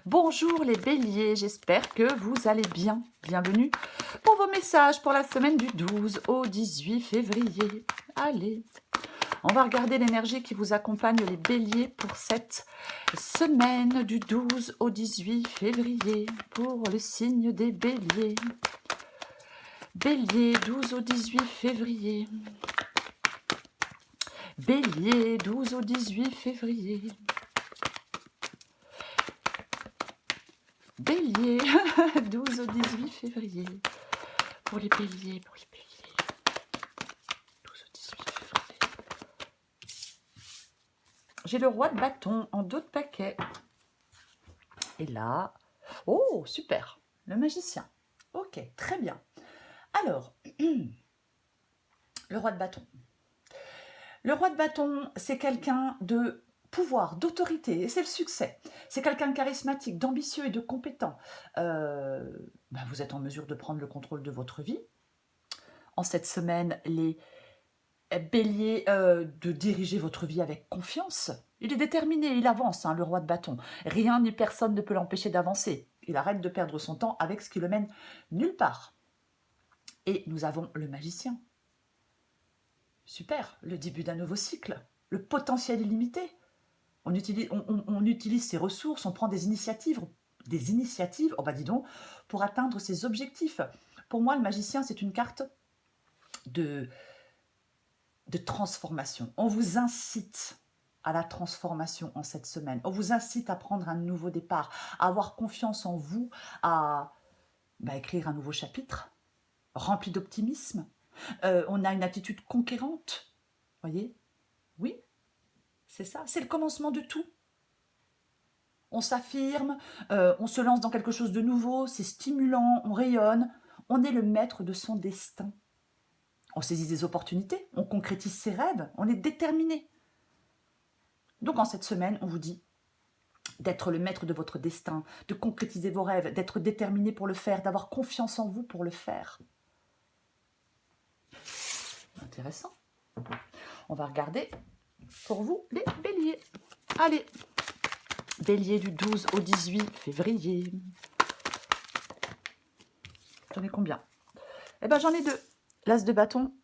Bonjour les béliers, j'espère que vous allez bien. Bienvenue pour vos messages pour la semaine du 12 au 18 février. Allez, on va regarder l'énergie qui vous accompagne les béliers pour cette semaine du 12 au 18 février pour le signe des béliers. Bélier, 12 au 18 février. Bélier, 12 au 18 février. Bélier, 12 au 18 février. Pour les béliers, 12 au 18 février. J'ai le roi de bâton en dos de paquet. Et là, oh, super, le magicien. Ok, très bien. Alors, le roi de bâton. Le roi de bâton, c'est quelqu'un de pouvoir, d'autorité, et c'est le succès. C'est quelqu'un de charismatique, d'ambitieux et de compétent. Vous êtes en mesure de prendre le contrôle de votre vie. En cette semaine, les béliers, de diriger votre vie avec confiance. Il est déterminé, il avance, le roi de bâton. Rien ni personne ne peut l'empêcher d'avancer. Il arrête de perdre son temps avec ce qui le mène nulle part. Et nous avons le magicien. Super, le début d'un nouveau cycle. Le potentiel illimité. On utilise ses ressources, on prend des initiatives, dis donc, pour atteindre ses objectifs. Pour moi, le magicien, c'est une carte de transformation. On vous incite à la transformation en cette semaine. On vous incite à prendre un nouveau départ, à avoir confiance en vous, à écrire un nouveau chapitre, rempli d'optimisme. On a une attitude conquérante, voyez? Oui, c'est ça, c'est le commencement de tout. On s'affirme, on se lance dans quelque chose de nouveau, c'est stimulant, on rayonne, on est le maître de son destin. On saisit des opportunités, on concrétise ses rêves, on est déterminé. Donc en cette semaine, on vous dit d'être le maître de votre destin, de concrétiser vos rêves, d'être déterminé pour le faire, d'avoir confiance en vous pour le faire. Intéressant. On va regarder pour vous les béliers. Allez, bélier du 12 au 18 février. J'en ai combien? Eh ben j'en ai deux. L'as de bâton,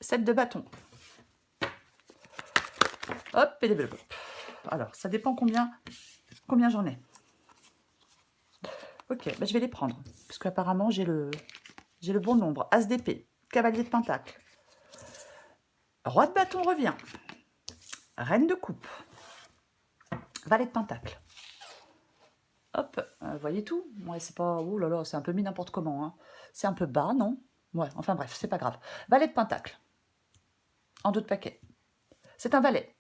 7 de bâton. Hop, et développe. Alors, ça dépend combien j'en ai. Ok, je vais les prendre. Parce qu'apparemment, j'ai le bon nombre. As d'épée, cavalier de pentacle. Roi de bâton revient. Reine de coupe. Valet de pentacle. Hop, vous voyez tout? Ouais, c'est pas... Oh là là, c'est un peu mis n'importe comment. Hein. C'est un peu bas, non? Ouais, enfin bref, c'est pas grave. Valet de pentacle. En dos de paquet. C'est un valet.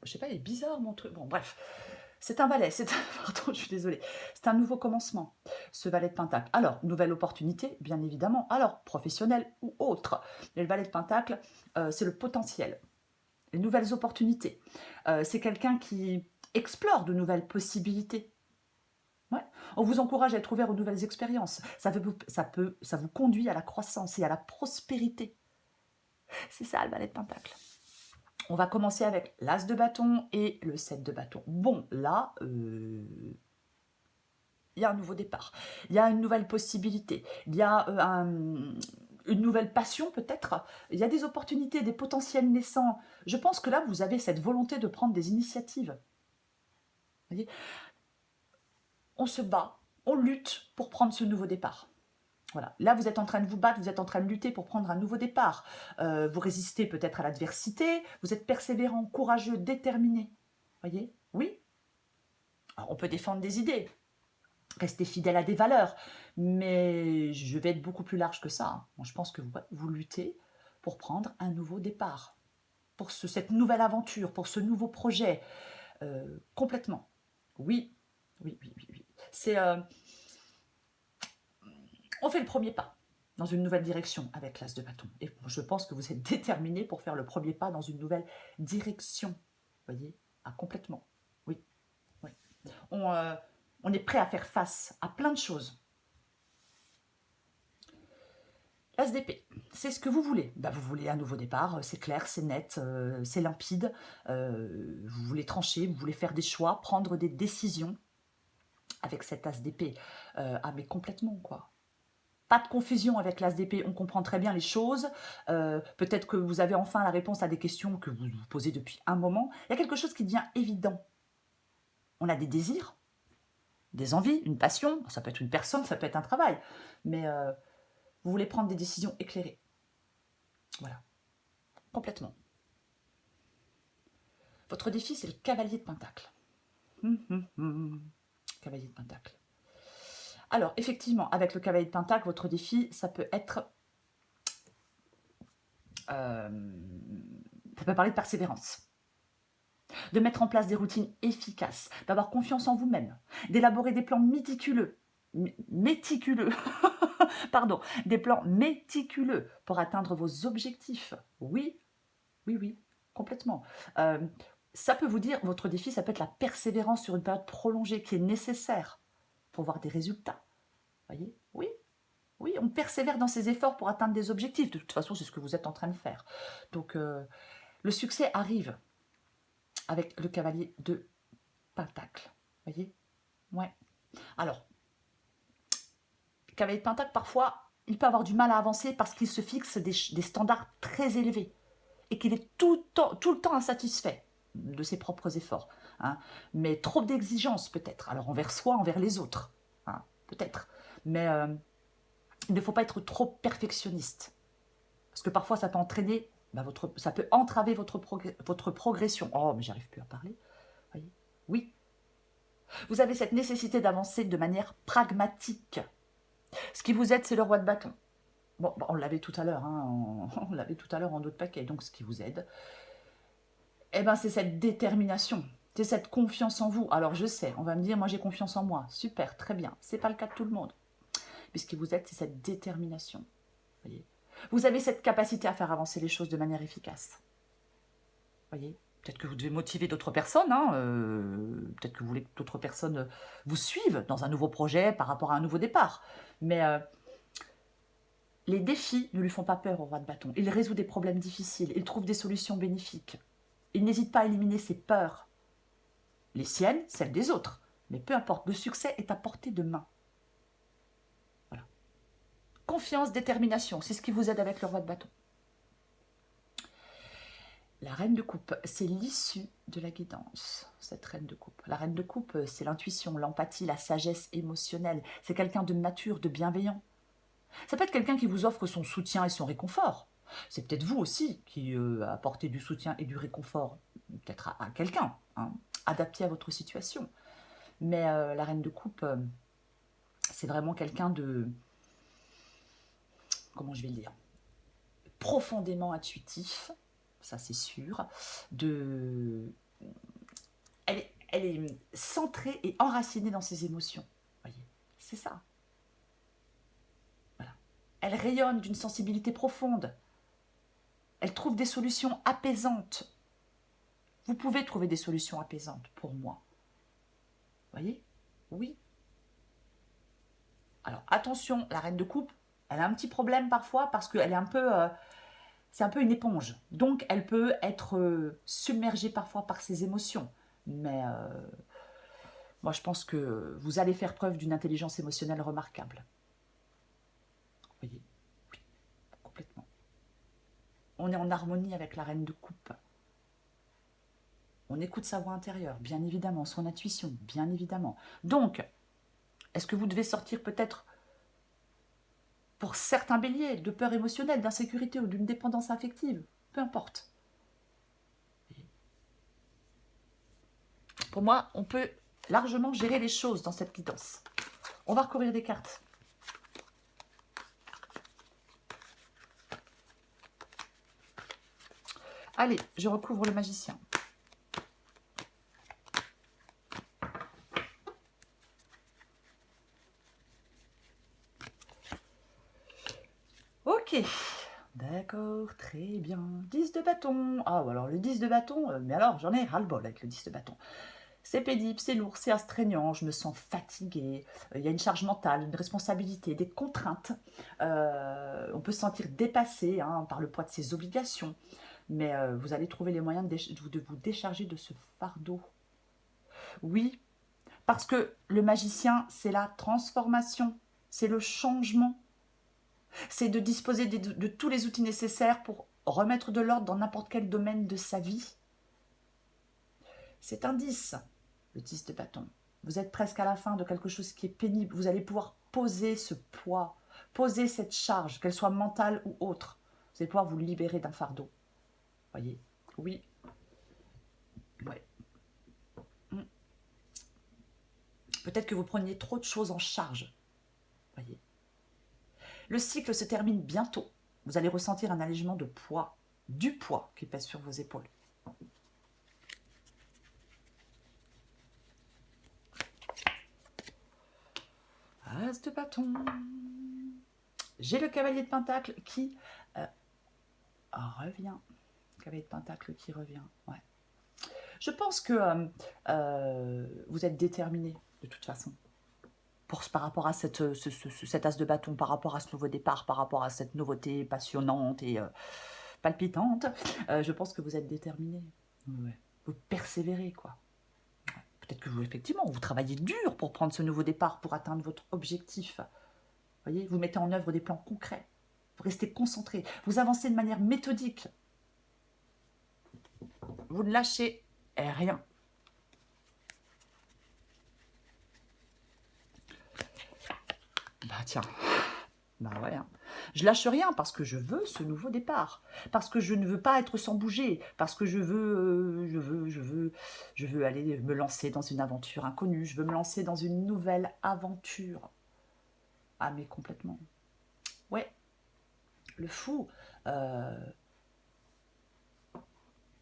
Je sais pas, il est bizarre mon truc. Bon, bref. C'est un valet. Pardon, je suis désolée. C'est un nouveau commencement, ce valet de pentacle. Alors, nouvelle opportunité, bien évidemment. Alors, professionnelle ou autre. Et le valet de pentacle, c'est le potentiel. Les nouvelles opportunités. C'est quelqu'un qui explore de nouvelles possibilités. Ouais. On vous encourage à être ouvert aux nouvelles expériences. Ça vous conduit à la croissance et à la prospérité. C'est ça, le valet de pentacle. On va commencer avec l'as de bâton et le 7 de bâton. Bon, là, il y a un nouveau départ. Il y a une nouvelle possibilité. Il y a une nouvelle passion peut-être. Il y a des opportunités, des potentiels naissants. Je pense que là, vous avez cette volonté de prendre des initiatives. Vous voyez, on se bat, on lutte pour prendre ce nouveau départ. Voilà. Là, vous êtes en train de vous battre, vous êtes en train de lutter pour prendre un nouveau départ. Vous résistez peut-être à l'adversité, vous êtes persévérant, courageux, déterminé. Voyez? Oui. Alors, on peut défendre des idées, rester fidèle à des valeurs, mais je vais être beaucoup plus large que ça. Bon, je pense que vous luttez pour prendre un nouveau départ, pour cette nouvelle aventure, pour ce nouveau projet, complètement. Oui, oui, oui, oui, oui. C'est... on fait le premier pas dans une nouvelle direction avec l'as de bâton. Et je pense que vous êtes déterminé pour faire le premier pas dans une nouvelle direction. Vous voyez? Complètement. Oui. Oui. On est prêt à faire face à plein de choses. L'as d'épée, c'est ce que vous voulez. Bah, vous voulez un nouveau départ, c'est clair, c'est net, c'est limpide. Vous voulez trancher, vous voulez faire des choix, prendre des décisions avec cet as d'épée. Ah mais complètement quoi. Pas de confusion avec l'as d'épée, on comprend très bien les choses. Peut-être que vous avez enfin la réponse à des questions que vous vous posez depuis un moment. Il y a quelque chose qui devient évident. On a des désirs, des envies, une passion. Ça peut être une personne, ça peut être un travail. Mais vous voulez prendre des décisions éclairées. Voilà, complètement. Votre défi, c'est le cavalier de Pentacle. Cavalier de Pentacle. Alors, effectivement, avec le cavalier de Pentacle, votre défi, ça peut être... ça peut parler de persévérance. De mettre en place des routines efficaces, d'avoir confiance en vous-même, d'élaborer des plans méticuleux, pardon, des plans méticuleux pour atteindre vos objectifs. Oui, oui, oui, complètement. Ça peut vous dire, votre défi, ça peut être la persévérance sur une période prolongée qui est nécessaire pour voir des résultats. Voyez? Oui, oui, on persévère dans ses efforts pour atteindre des objectifs. De toute façon, c'est ce que vous êtes en train de faire. Donc, le succès arrive avec le cavalier de Pentacle. Voyez? Ouais. Alors, le cavalier de Pentacle, parfois, il peut avoir du mal à avancer parce qu'il se fixe des standards très élevés et qu'il est tout le temps insatisfait de ses propres efforts. Hein. Mais trop d'exigences peut-être. Alors, envers soi, envers les autres. Hein, peut-être. Mais il ne faut pas être trop perfectionniste. Parce que parfois, ça peut entraîner, ça peut entraver votre progression. Oh, mais j'arrive plus à parler. Voyez? Oui. Vous avez cette nécessité d'avancer de manière pragmatique. Ce qui vous aide, c'est le roi de bâton. Bon, on l'avait tout à l'heure, hein, on l'avait tout à l'heure en d'autres paquets. Donc, ce qui vous aide, eh ben, c'est cette détermination. C'est cette confiance en vous. Alors, je sais, on va me dire, moi, j'ai confiance en moi. Super, très bien. Ce n'est pas le cas de tout le monde. Mais ce qui vous aide, c'est cette détermination. Voyez, vous avez cette capacité à faire avancer les choses de manière efficace. Voyez, peut-être que vous devez motiver d'autres personnes. Hein, peut-être que vous voulez que d'autres personnes vous suivent dans un nouveau projet par rapport à un nouveau départ. Mais les défis ne lui font pas peur au roi de bâton. Il résout des problèmes difficiles. Il trouve des solutions bénéfiques. Il n'hésite pas à éliminer ses peurs. Les siennes, celles des autres. Mais peu importe, le succès est à portée de main. Voilà. Confiance, détermination, c'est ce qui vous aide avec le roi de bâton. La reine de coupe, c'est l'issue de la guidance, cette reine de coupe. La reine de coupe, c'est l'intuition, l'empathie, la sagesse émotionnelle. C'est quelqu'un de mature, de bienveillant. Ça peut être quelqu'un qui vous offre son soutien et son réconfort. C'est peut-être vous aussi qui apportez du soutien et du réconfort, peut-être à quelqu'un, hein, adapté à votre situation. Mais la reine de coupe, c'est vraiment quelqu'un de... Comment je vais le dire? Profondément intuitif, ça c'est sûr. Elle est centrée et enracinée dans ses émotions. Voyez, c'est ça. Voilà. Elle rayonne d'une sensibilité profonde. Elle trouve des solutions apaisantes. Vous pouvez trouver des solutions apaisantes pour moi. Voyez? Oui. Alors attention, la reine de coupe, elle a un petit problème parfois parce qu'elle est un peu... c'est un peu une éponge. Donc, elle peut être submergée parfois par ses émotions. Mais moi, je pense que vous allez faire preuve d'une intelligence émotionnelle remarquable. Vous voyez? Oui, complètement. On est en harmonie avec la reine de coupe. On écoute sa voix intérieure, bien évidemment, son intuition, bien évidemment. Donc, est-ce que vous devez sortir peut-être, pour certains béliers, de peur émotionnelle, d'insécurité ou d'une dépendance affective? Peu importe. Pour moi, on peut largement gérer les choses dans cette guidance. On va recouvrir des cartes. Allez, je recouvre le magicien. Ok, d'accord, très bien. 10 de bâton. Ah, alors le 10 de bâton, mais alors j'en ai ras-le-bol avec le 10 de bâton. C'est pénible, c'est lourd, c'est astreignant, je me sens fatiguée, il y a une charge mentale, une responsabilité, des contraintes. On peut se sentir dépassé hein, par le poids de ses obligations, mais vous allez trouver les moyens de vous décharger de ce fardeau. Oui, parce que le magicien, c'est la transformation, c'est le changement, c'est de disposer de tous les outils nécessaires pour remettre de l'ordre dans n'importe quel domaine de sa vie. C'est un 10, le 10 de bâton. Vous êtes presque à la fin de quelque chose qui est pénible. Vous allez pouvoir poser ce poids, poser cette charge, qu'elle soit mentale ou autre. Vous allez pouvoir vous libérer d'un fardeau. Voyez? Oui. Ouais. Peut-être que vous preniez trop de choses en charge. Voyez? Le cycle se termine bientôt. Vous allez ressentir un allègement de poids, du poids qui pèse sur vos épaules. As de bâton. J'ai le cavalier de pentacle qui revient. Cavalier de pentacle qui revient. Ouais. Je pense que vous êtes déterminé de toute façon. Par rapport à cet as de bâton, par rapport à ce nouveau départ, par rapport à cette nouveauté passionnante et palpitante, je pense que vous êtes déterminé. Ouais. Vous persévérez, quoi. Peut-être que vous, effectivement, vous travaillez dur pour prendre ce nouveau départ, pour atteindre votre objectif. Vous voyez, vous mettez en œuvre des plans concrets. Vous restez concentré. Vous avancez de manière méthodique. Vous ne lâchez rien. Bah tiens, bah ouais. Hein. Je lâche rien parce que je veux ce nouveau départ, parce que je ne veux pas être sans bouger, parce que je veux aller me lancer dans une aventure inconnue, je veux me lancer dans une nouvelle aventure. Ah mais complètement. Ouais, le fou,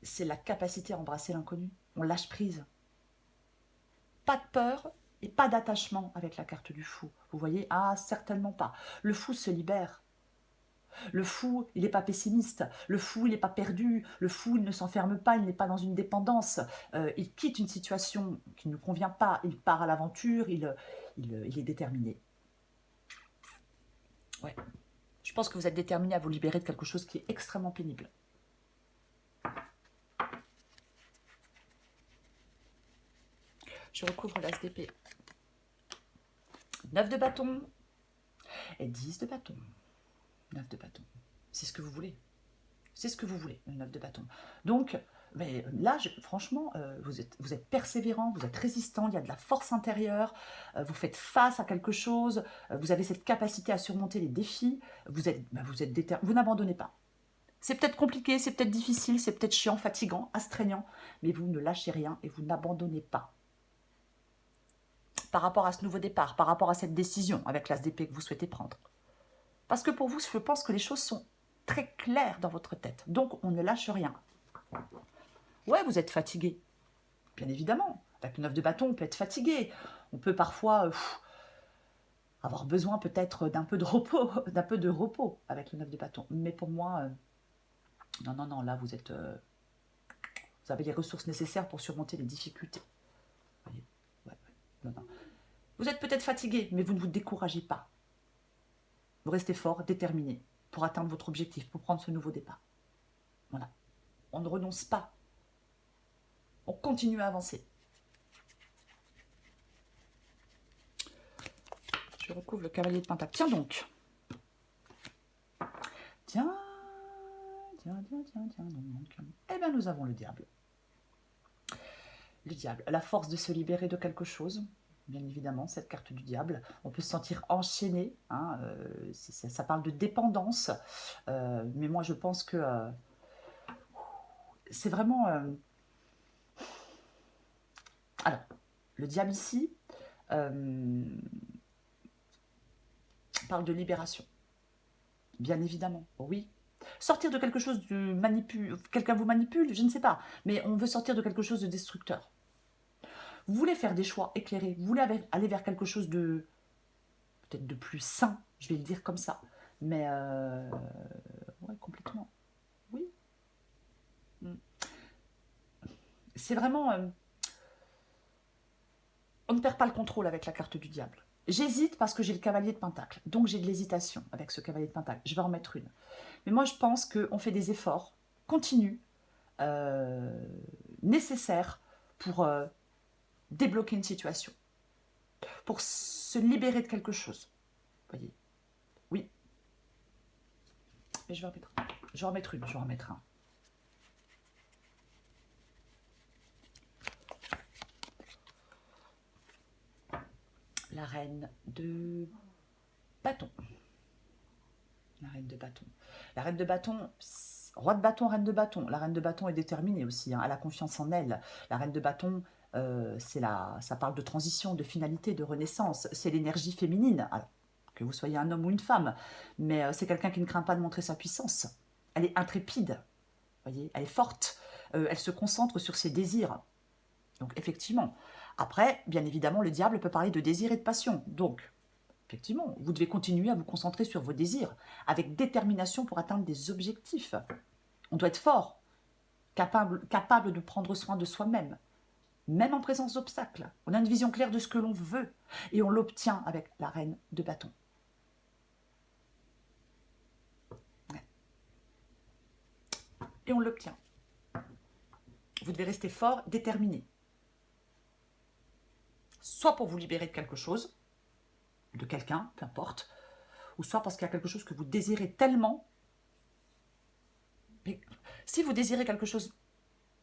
c'est la capacité à embrasser l'inconnu. On lâche prise. Pas de peur et pas d'attachement avec la carte du fou. Vous voyez? Ah, certainement pas. Le fou se libère. Le fou, il n'est pas pessimiste. Le fou, il n'est pas perdu. Le fou, il ne s'enferme pas. Il n'est pas dans une dépendance. Il quitte une situation qui ne lui convient pas. Il part à l'aventure. Il est déterminé. Ouais. Je pense que vous êtes déterminé à vous libérer de quelque chose qui est extrêmement pénible. Je recouvre l'as d'épée. 9 de bâton et 10 de bâton. 9 de bâton. C'est ce que vous voulez. C'est ce que vous voulez, le 9 de bâton. Donc, mais là, franchement, vous êtes persévérant, vous êtes résistant, il y a de la force intérieure, vous faites face à quelque chose, vous avez cette capacité à surmonter les défis, vous n'abandonnez pas. C'est peut-être compliqué, c'est peut-être difficile, c'est peut-être chiant, fatigant, astreignant, mais vous ne lâchez rien et vous n'abandonnez pas. Par rapport à ce nouveau départ, par rapport à cette décision avec l'as d'épée que vous souhaitez prendre. Parce que pour vous, je pense que les choses sont très claires dans votre tête. Donc, on ne lâche rien. Ouais, vous êtes fatigué. Bien évidemment. Avec le 9 de bâton, on peut être fatigué. On peut parfois avoir besoin peut-être d'un peu de repos, avec le 9 de bâton. Mais pour moi, non, là, vous avez les ressources nécessaires pour surmonter les difficultés. Vous voyez? Ouais. Non. Vous êtes peut-être fatigué, mais vous ne vous découragez pas. Vous restez fort, déterminé pour atteindre votre objectif, pour prendre ce nouveau départ. Voilà. On ne renonce pas. On continue à avancer. Je recouvre le cavalier de pentacle. Tiens donc. Tiens donc. Eh bien, nous avons le diable. Le diable, la force de se libérer de quelque chose. Bien évidemment, cette carte du diable. On peut se sentir enchaîné. Hein, ça parle de dépendance. Mais moi, je pense que c'est vraiment... Alors, le diable ici parle de libération. Bien évidemment, oui. Sortir de quelque chose de manipule... Quelqu'un vous manipule, je ne sais pas. Mais on veut sortir de quelque chose de destructeur. Vous voulez faire des choix éclairés. Vous voulez aller vers quelque chose de... peut-être de plus sain, je vais le dire comme ça. Mais ouais, complètement. Oui. C'est vraiment On ne perd pas le contrôle avec la carte du diable. J'hésite parce que j'ai le cavalier de Pentacle. Donc j'ai de l'hésitation avec ce cavalier de Pentacle. Je vais en mettre une. Mais moi, je pense qu'on fait des efforts continus, nécessaires pour débloquer une situation, pour se libérer de quelque chose. Vous voyez? Oui. Mais je vais en mettre une. Je vais en mettre une. Je vais en mettre un. La reine de bâton. La reine de bâton. La reine de bâton, roi de bâton, reine de bâton. La reine de bâton est déterminée aussi, hein, elle a confiance en elle. La reine de bâton, ça parle de transition, de finalité, de renaissance. C'est l'énergie féminine, alors, que vous soyez un homme ou une femme. Mais c'est quelqu'un qui ne craint pas de montrer sa puissance. Elle est intrépide, voyez, elle est forte. Elle se concentre sur ses désirs. Donc effectivement. Après, bien évidemment, le diable peut parler de désir et de passion. Donc, effectivement, vous devez continuer à vous concentrer sur vos désirs, avec détermination pour atteindre des objectifs. On doit être fort, capable de prendre soin de soi-même, même en présence d'obstacles. On a une vision claire de ce que l'on veut, et on l'obtient avec la reine de bâton. Et on l'obtient. Vous devez rester fort, déterminé. Soit pour vous libérer de quelque chose, de quelqu'un, peu importe, ou soit parce qu'il y a quelque chose que vous désirez tellement. Mais si vous désirez quelque chose,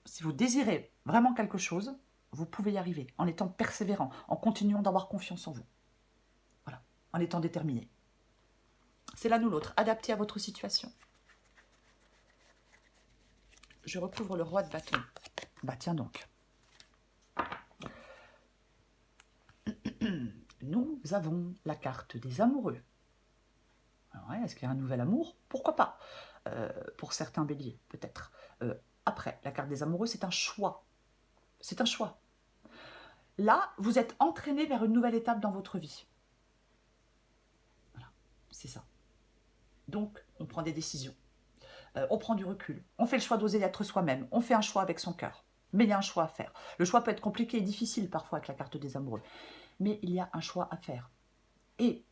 si vous désirez vraiment quelque chose, vous pouvez y arriver en étant persévérant, en continuant d'avoir confiance en vous. Voilà, en étant déterminé. C'est l'un ou l'autre, adapté à votre situation. Je recouvre le roi de bâton. Bah tiens donc. Nous avons la carte des amoureux. Est-ce qu'il y a un nouvel amour? Pourquoi pas? Pour certains béliers, peut-être. Après, la carte des amoureux, c'est un choix. C'est un choix. Là, vous êtes entraîné vers une nouvelle étape dans votre vie. Voilà, c'est ça. Donc, on prend des décisions. On prend du recul. On fait le choix d'oser être soi-même. On fait un choix avec son cœur. Mais il y a un choix à faire. Le choix peut être compliqué et difficile parfois avec la carte des amoureux. Mais il y a un choix à faire. Et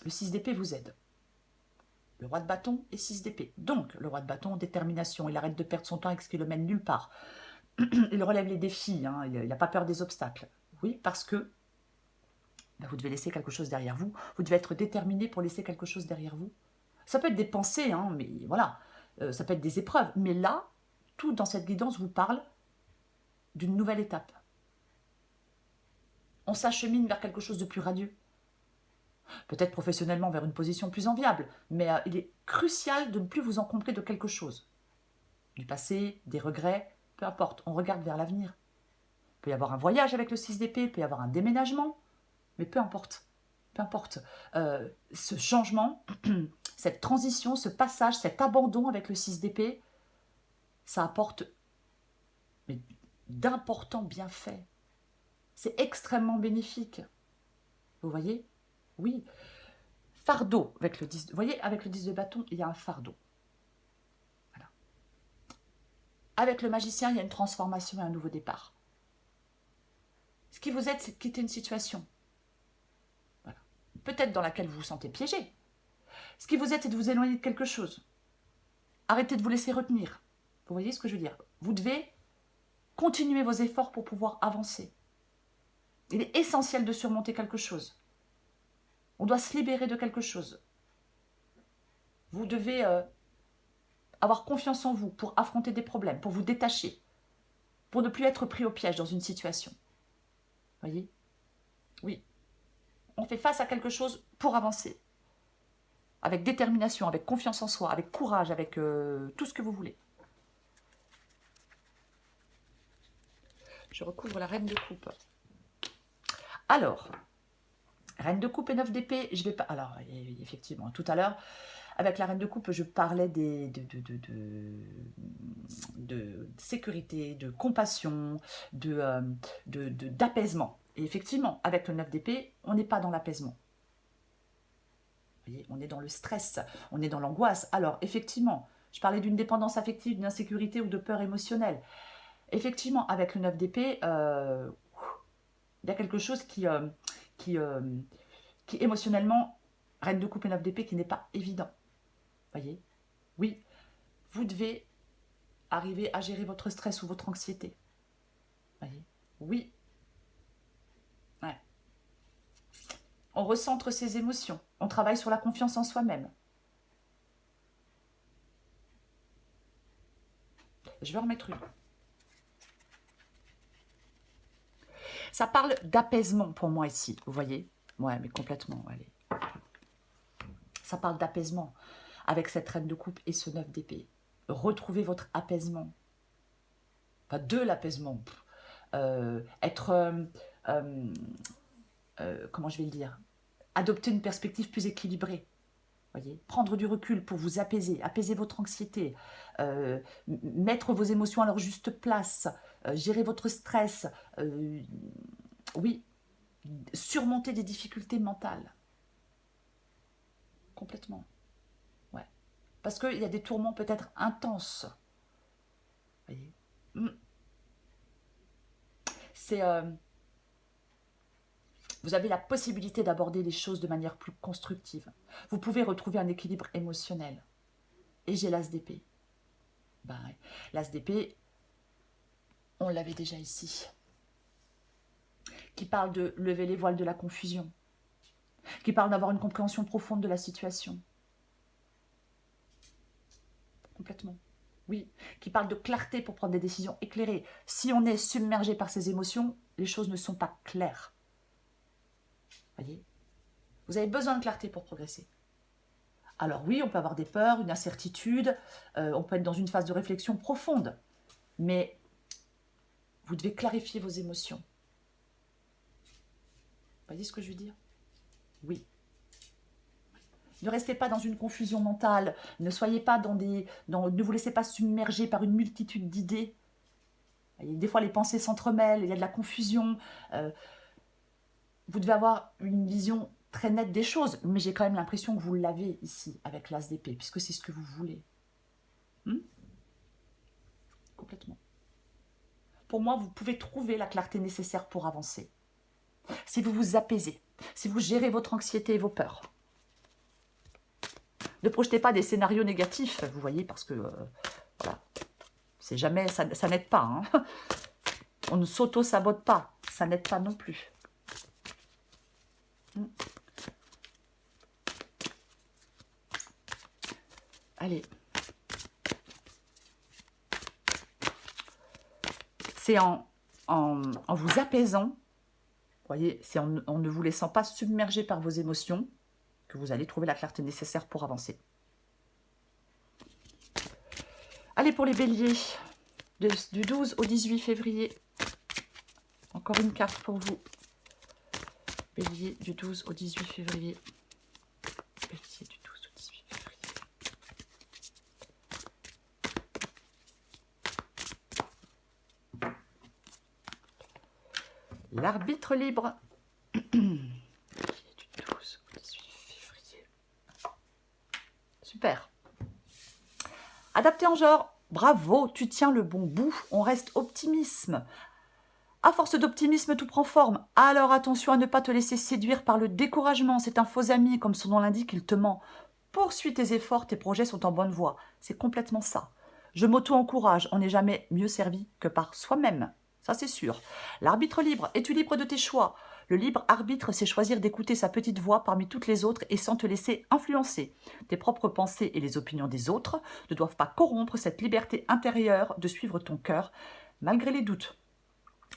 le 6 d'épée vous aide. Le roi de bâton et 6 d'épée. Donc, le roi de bâton, détermination. Il arrête de perdre son temps avec ce qui le mène nulle part. Il relève les défis. Hein. Il n'a pas peur des obstacles. Oui, parce que vous devez laisser quelque chose derrière vous. Vous devez être déterminé pour laisser quelque chose derrière vous. Ça peut être des pensées, hein, mais voilà. Ça peut être des épreuves. Mais là, tout dans cette guidance vous parle d'une nouvelle étape. On s'achemine vers quelque chose de plus radieux. Peut-être professionnellement vers une position plus enviable, mais il est crucial de ne plus vous encombrer de quelque chose. Du passé, des regrets, peu importe, on regarde vers l'avenir. Il peut y avoir un voyage avec le 6 d'épée, il peut y avoir un déménagement, mais peu importe. Peu importe. Ce changement, cette transition, ce passage, cet abandon avec le 6 d'épée, ça apporte d'importants bienfaits. C'est extrêmement bénéfique. Vous voyez? Oui. Fardeau avec le 10. Vous voyez, avec le 10 de bâton, il y a un fardeau. Voilà. Avec le magicien, il y a une transformation et un nouveau départ. Ce qui vous aide, c'est de quitter une situation. Voilà. Peut-être dans laquelle vous vous sentez piégé. Ce qui vous aide, c'est de vous éloigner de quelque chose. Arrêtez de vous laisser retenir. Vous voyez ce que je veux dire? Vous devez continuer vos efforts pour pouvoir avancer. Il est essentiel de surmonter quelque chose. On doit se libérer de quelque chose. Vous devez avoir confiance en vous pour affronter des problèmes, pour vous détacher, pour ne plus être pris au piège dans une situation. Voyez? Oui. On fait face à quelque chose pour avancer. Avec détermination, avec confiance en soi, avec courage, avec tout ce que vous voulez. Je recouvre la reine de coupe. Alors, reine de coupe et 9 d'épée, je vais pas... Alors, effectivement, tout à l'heure, avec la reine de coupe, je parlais de sécurité, de compassion, d'apaisement. Et effectivement, avec le 9 d'épée, on n'est pas dans l'apaisement. Vous voyez, on est dans le stress, on est dans l'angoisse. Alors, effectivement, je parlais d'une dépendance affective, d'une insécurité ou de peur émotionnelle. Effectivement, avec le 9 d'épée, Il y a quelque chose qui, qui émotionnellement, reine de coupe et 9 d'épée, qui n'est pas évident. Voyez? Oui, vous devez arriver à gérer votre stress ou votre anxiété. Voyez? Oui. Ouais. On recentre ses émotions. On travaille sur la confiance en soi-même. Je vais en remettre une. Ça parle d'apaisement pour moi ici, vous voyez? Ouais, mais complètement, allez. Ça parle d'apaisement avec cette reine de coupe et ce 9 d'épée. Retrouvez votre apaisement. Pas de l'apaisement. Être... comment je vais le dire? Adopter une perspective plus équilibrée. Voyez, prendre du recul pour vous apaiser, apaiser votre anxiété, mettre vos émotions à leur juste place, gérer votre stress, oui, surmonter des difficultés mentales. Complètement. Ouais. Parce qu'il y a des tourments peut-être intenses. Voyez. C'est... vous avez la possibilité d'aborder les choses de manière plus constructive. Vous pouvez retrouver un équilibre émotionnel. Et j'ai l'as d'épée. Ben, l'as d'épée, on l'avait déjà ici. Qui parle de lever les voiles de la confusion. Qui parle d'avoir une compréhension profonde de la situation. Complètement. Oui. Qui parle de clarté pour prendre des décisions éclairées. Si on est submergé par ses émotions, les choses ne sont pas claires. Voyez? Vous avez besoin de clarté pour progresser. Alors oui, on peut avoir des peurs, une incertitude, on peut être dans une phase de réflexion profonde, mais vous devez clarifier vos émotions. Vous voyez ce que je veux dire? Oui. Ne restez pas dans une confusion mentale, ne soyez pas ne vous laissez pas submerger par une multitude d'idées. Des fois, les pensées s'entremêlent, il y a de la confusion. Vous devez avoir une vision très nette des choses, mais j'ai quand même l'impression que vous l'avez ici, avec l'as d'épée, puisque c'est ce que vous voulez. Complètement. Pour moi, vous pouvez trouver la clarté nécessaire pour avancer. Si vous vous apaisez, si vous gérez votre anxiété et vos peurs. Ne projetez pas des scénarios négatifs, vous voyez, parce que voilà, c'est jamais, ça n'aide pas. Hein. On ne s'auto-sabote pas, ça n'aide pas non plus. Allez. C'est en vous apaisant, vous voyez, c'est en ne vous laissant pas submerger par vos émotions que vous allez trouver la clarté nécessaire pour avancer. Allez, pour les béliers, du 12 au 18 février. Encore une carte pour vous. Bélier, du 12 au 18 février. Bélier, du 12 au 18 février. L'arbitre libre. Bélier, du 12 au 18 février. Super. Adapté en genre. Bravo, tu tiens le bon bout. On reste optimisme. À force d'optimisme, tout prend forme. Alors attention à ne pas te laisser séduire par le découragement. C'est un faux ami, comme son nom l'indique, il te ment. Poursuis tes efforts, tes projets sont en bonne voie. C'est complètement ça. Je m'auto-encourage, on n'est jamais mieux servi que par soi-même. Ça, c'est sûr. L'arbitre libre, es-tu libre de tes choix? Le libre arbitre, c'est choisir d'écouter sa petite voix parmi toutes les autres et sans te laisser influencer. Tes propres pensées et les opinions des autres ne doivent pas corrompre cette liberté intérieure de suivre ton cœur, malgré les doutes.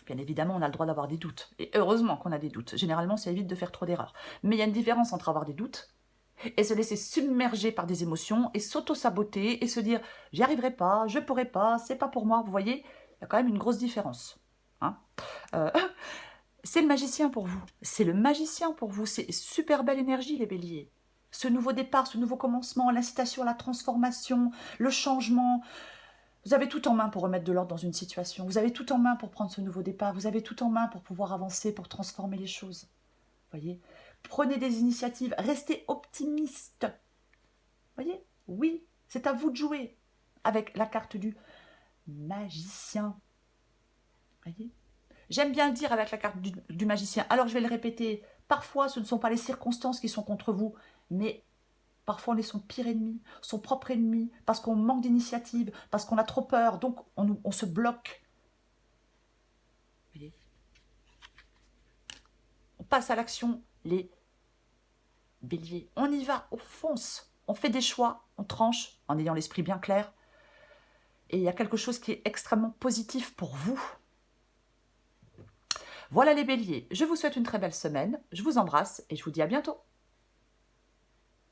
Bien évidemment, on a le droit d'avoir des doutes. Et heureusement qu'on a des doutes. Généralement, ça évite de faire trop d'erreurs. Mais il y a une différence entre avoir des doutes et se laisser submerger par des émotions et s'auto-saboter et se dire « j'y arriverai pas, je pourrai pas, c'est pas pour moi ». Vous voyez, il y a quand même une grosse différence. Hein, c'est le magicien pour vous. C'est le magicien pour vous. C'est super belle énergie, les béliers. Ce nouveau départ, ce nouveau commencement, l'incitation à la transformation, le changement. Vous avez tout en main pour remettre de l'ordre dans une situation. Vous avez tout en main pour prendre ce nouveau départ. Vous avez tout en main pour pouvoir avancer, pour transformer les choses. Voyez, prenez des initiatives. Restez optimiste. Voyez, oui, c'est à vous de jouer avec la carte du magicien. Voyez, J'aime bien le dire avec la carte du magicien. Alors, je vais le répéter. Parfois, ce ne sont pas les circonstances qui sont contre vous, mais parfois, on est son pire ennemi, son propre ennemi, parce qu'on manque d'initiative, parce qu'on a trop peur, donc on se bloque. Vous voyez, on passe à l'action, les béliers. On y va, on fonce. On fait des choix, on tranche en ayant l'esprit bien clair. Et il y a quelque chose qui est extrêmement positif pour vous. Voilà les béliers, je vous souhaite une très belle semaine, je vous embrasse et je vous dis à bientôt.